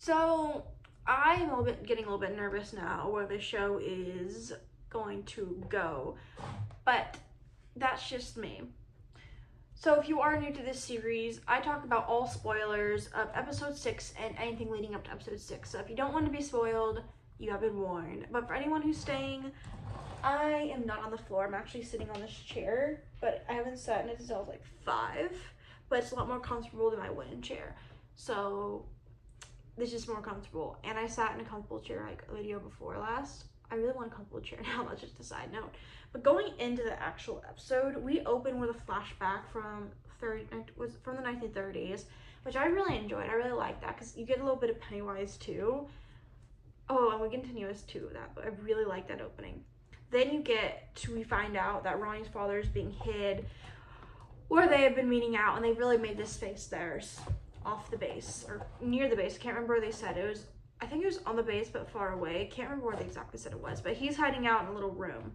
So I'm getting a little bit nervous now where the show is going to go, but that's just me. So if you are new to this series, I talk about all spoilers of episode 6 and anything leading up to episode 6. So if you don't want to be spoiled, you have been warned. But for anyone who's staying, I am not on the floor. I'm actually sitting on this chair, but I haven't sat in it since I was like 5. But it's a lot more comfortable than my wooden chair. So this is more comfortable. And I sat in a comfortable chair like a video before last. I really want a comfortable chair now, that's just a side note. But going into the actual episode, we open with a flashback from the 1930s, which I really enjoyed. I really like that because you get a little bit of Pennywise too. Oh, and we continue as to that, but I really like that opening. Then we find out that Ronnie's father is being hid where they have been meeting out, and they really made this space theirs off the base or near the base. I can't remember where they said it was. I think it was on the base but far away. Can't remember where they exactly said it was, but he's hiding out in a little room.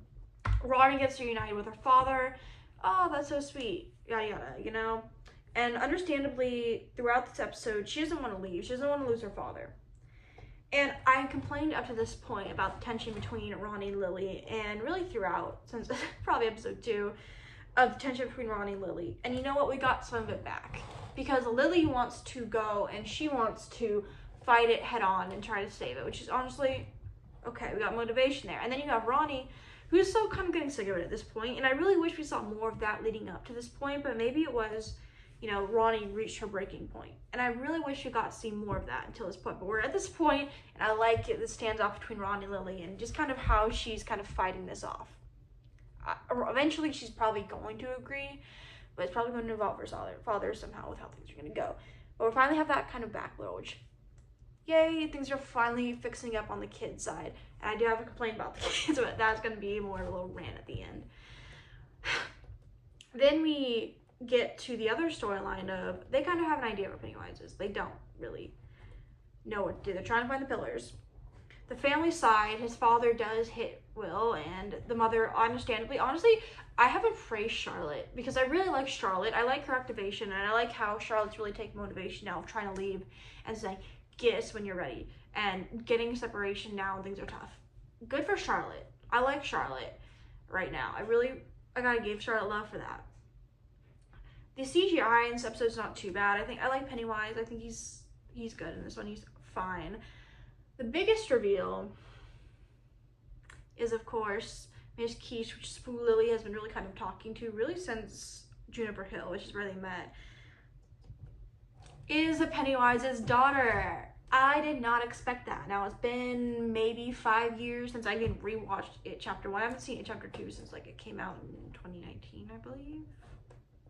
Ronnie gets reunited with her father. Oh, that's so sweet. Yada yada, And understandably, throughout this episode, she doesn't want to leave. She doesn't want to lose her father. And I complained up to this point about the tension between Ronnie and Lily, and really throughout, since probably episode 2, of the tension between Ronnie and Lily. And you know what? We got some of it back. Because Lily wants to go and she wants to fight it head on and try to save it, which is honestly, okay, we got motivation there. And then you have Ronnie, who's still kind of getting sick of it at this point. And I really wish we saw more of that leading up to this point, but maybe it was, Ronnie reached her breaking point. And I really wish we got to see more of that until this point. But we're at this point, and I like it, this standoff between Ronnie and Lily and just kind of how she's kind of fighting this off. Eventually, she's probably going to agree, but it's probably going to involve her father somehow with how things are going to go. But we finally have that kind of back little, which, yay, things are finally fixing up on the kids' side. And I do have a complaint about the kids, but that's going to be more of a little rant at the end. Then we get to the other storyline of, they kind of have an idea of what Pennywise is. They don't really know what to do. They're trying to find the pillars. The family side, his father does hit Will, and the mother, understandably, honestly, I haven't praised Charlotte because I really like Charlotte. I like her activation, and I like how Charlotte's really taking motivation now of trying to leave and saying, get us when you're ready, and getting separation now when things are tough. Good for Charlotte. I like Charlotte right now. I gotta give Charlotte love for that. The CGI in this episode is not too bad. I like Pennywise. I think he's good in this one. He's fine. The biggest reveal is, of course, Miss Quiche, which is who Lily has been really kind of talking to really since Juniper Hill, which is where they met, is Pennywise's daughter. I did not expect that. Now, it's been maybe 5 years since I even rewatched it, chapter 1. I haven't seen it, chapter 2, since it came out in 2019, I believe.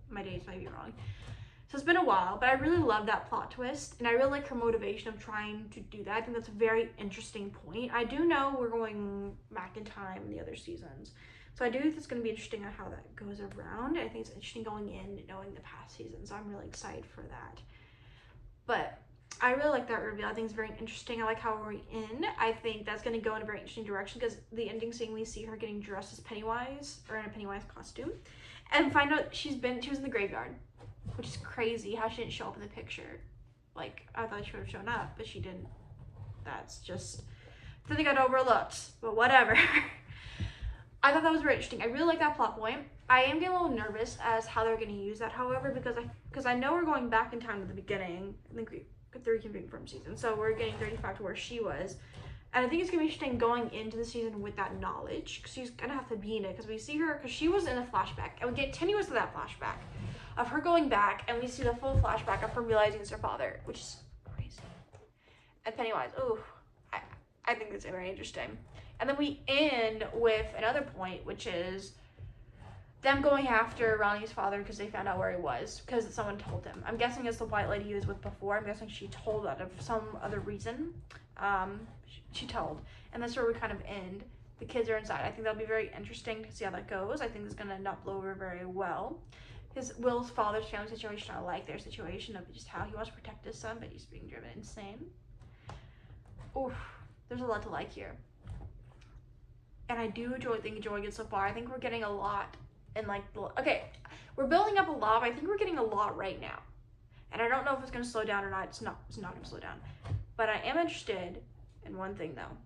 My dates might be wrong. So it's been a while, but I really love that plot twist, and I really like her motivation of trying to do that. I think that's a very interesting point. I do know we're going back in time in the other seasons, so I do think it's going to be interesting on how that goes around. I think it's interesting going in knowing the past seasons, so I'm really excited for that. But I really like that reveal. I think it's very interesting. I like how we're in. I think that's going to go in a very interesting direction because the ending scene, we see her getting dressed as Pennywise, or in a Pennywise costume, and find out she was in the graveyard. Which is crazy how she didn't show up in the picture. Like, I thought she would have shown up, but she didn't. That's just something got overlooked, but whatever. I thought that was very interesting. I really like that plot point. I am getting a little nervous as how they're going to use that, however, because I know we're going back in time to the beginning. I think we got the reconfirmed season, so we're getting 35 to where she was. And I think it's going to be interesting going into the season with that knowledge, because she's going to have to be in it, because we see her, because she was in a flashback, and we get continuous to that flashback of her going back, and we see the full flashback of her realizing it's her father, which is crazy. And Pennywise, ooh, I think that's very interesting. And then we end with another point, which is them going after Ronnie's father because they found out where he was, because someone told him. I'm guessing it's the white lady he was with before. I'm guessing she told out of some other reason. She told. And that's where we kind of end. The kids are inside. I think that'll be very interesting to see how that goes. I think it's going to not blow over very well. Will's father's family situation, I like their situation of just how he wants to protect his son, but he's being driven insane. Oof, there's a lot to like here. And I do enjoy it so far. I think we're getting a lot in okay, we're building up a lot, but I think we're getting a lot right now. And I don't know if it's going to slow down or not. It's not going to slow down. But I am interested in one thing though,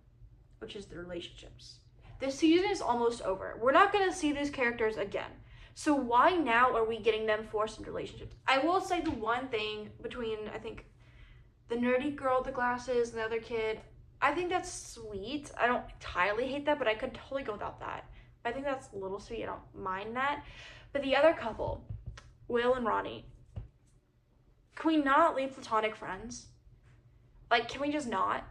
which is the relationships. This season is almost over. We're not going to see these characters again. So why now are we getting them forced into relationships? I will say the one thing between, I think, the nerdy girl with the glasses and the other kid, I think that's sweet. I don't entirely hate that, but I could totally go without that. I think that's a little sweet. I don't mind that. But the other couple, Will and Ronnie, can we not leave platonic friends? Like, can we just not?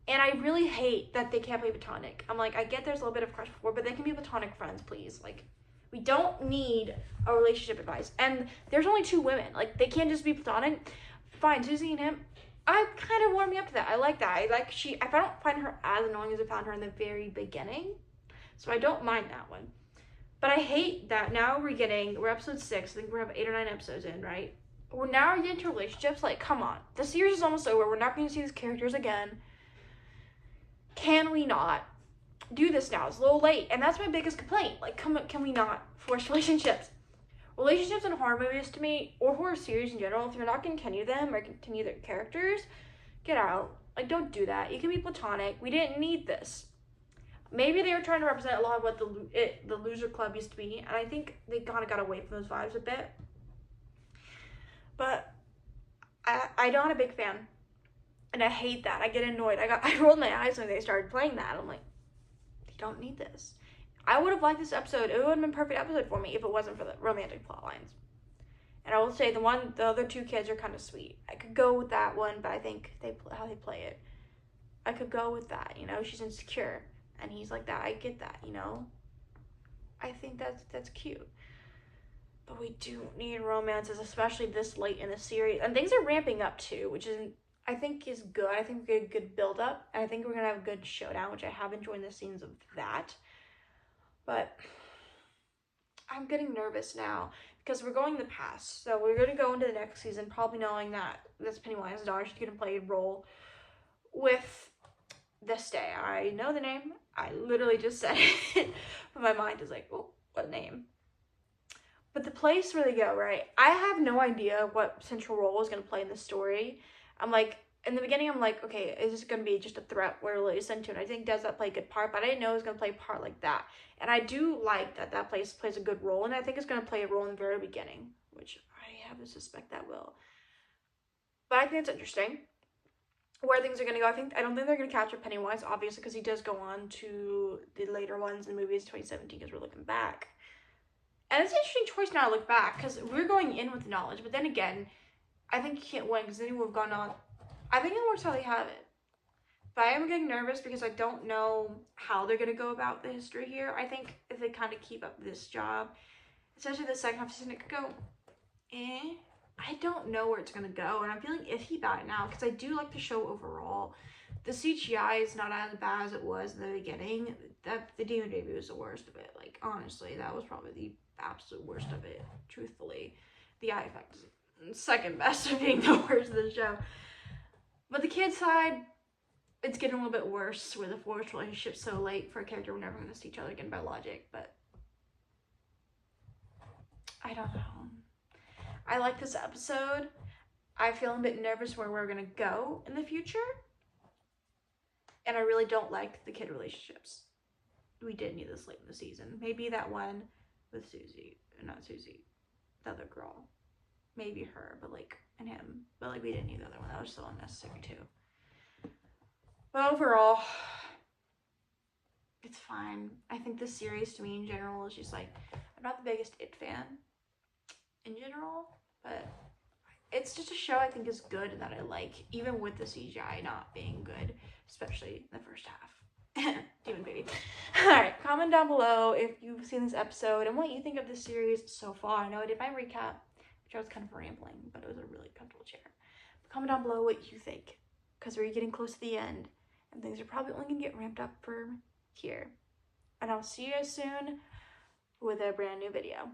And I really hate that they can't be platonic. I'm like, I get there's a little bit of crush before, but they can be platonic friends, please. Like, we don't need a relationship advice. And there's only 2 women. Like, they can't just be platonic. Fine, Susie and him. I kind of warmed me up to that. I like that. I don't find her as annoying as I found her in the very beginning. So I don't mind that one. But I hate that now we're episode 6. I think we have 8 or 9 episodes in, right? We're now getting into relationships. Like, come on. The series is almost over. We're not going to see these characters again. Can we not do this now? It's a little late. And that's my biggest complaint. Like, can we not force relationships? Relationships in horror movies to me, or horror series in general, if you're not going to continue them or continue their characters, get out. Like, don't do that. You can be platonic. We didn't need this. Maybe they were trying to represent a lot of what the loser club used to be, and I think they kind of got away from those vibes a bit. But I'm not a big fan, and I hate that. I get annoyed. I rolled my eyes when they started playing that. I'm like, they don't need this. I would have liked this episode. It would have been a perfect episode for me if it wasn't for the romantic plot lines. And I will say the other 2 kids are kind of sweet. I could go with that one, but I think how they play it, I could go with that. You know, she's insecure, and he's like that. I get that. You know, I think that's cute. But we do need romances, especially this late in the series. And things are ramping up too, which I think is good. I think we get a good build up, and I think we're gonna have a good showdown, which I have enjoyed the scenes of that. But I'm getting nervous now because we're going the past. So we're going to go into the next season probably knowing that this Pennywise's daughter is going to play a role with this day. I know the name. I literally just said it. But my mind is like, oh, what name? But the place where they go, right? I have no idea what central role is going to play in the story. I'm like, in the beginning, I'm like, okay, is this going to be just a threat where Lily's sent to? And I think does that play a good part, but I didn't know it was going to play a part like that. And I do like that place plays a good role, and I think it's going to play a role in the very beginning, which I have to suspect that will. But I think it's interesting where things are going to go. I don't think they're going to capture Pennywise, obviously, because he does go on to the later ones in the movies 2017, because we're looking back. And it's an interesting choice now to look back, because we're going in with knowledge, but then again, I think you can't win, because then you would have gone on. I think it works how they have it. But I am getting nervous because I don't know how they're going to go about the history here. I think if they kind of keep up this job, especially the second half season, it could go, I don't know where it's going to go. And I'm feeling iffy about it now because I do like the show overall. The CGI is not as bad as it was in the beginning. The Demon Baby was the worst of it. Like, honestly, that was probably the absolute worst of it, truthfully. The eye effect is second best of being the worst of the show. But the kid side, it's getting a little bit worse with the forced relationship so late for a character we're never going to see each other again by logic. But I don't know. I like this episode. I feel a bit nervous where we're going to go in the future. And I really don't like the kid relationships. We did need this late in the season. Maybe that one with Susie. Not Susie. The other girl. Maybe her, but like, and him. But like, we didn't need the other one. That was so unnecessary too. But overall, it's fine. I think this series to me in general is just like, I'm not the biggest It fan in general, but it's just a show I think is good and that I like, even with the CGI not being good, especially in the first half. Demon Baby. Alright, comment down below if you've seen this episode and what you think of this series so far. I know I did my recap, which I was kind of rambling, but it was a really comfortable chair. But comment down below what you think, because we're getting close to the end, and things are probably only going to get ramped up from here. And I'll see you guys soon with a brand new video.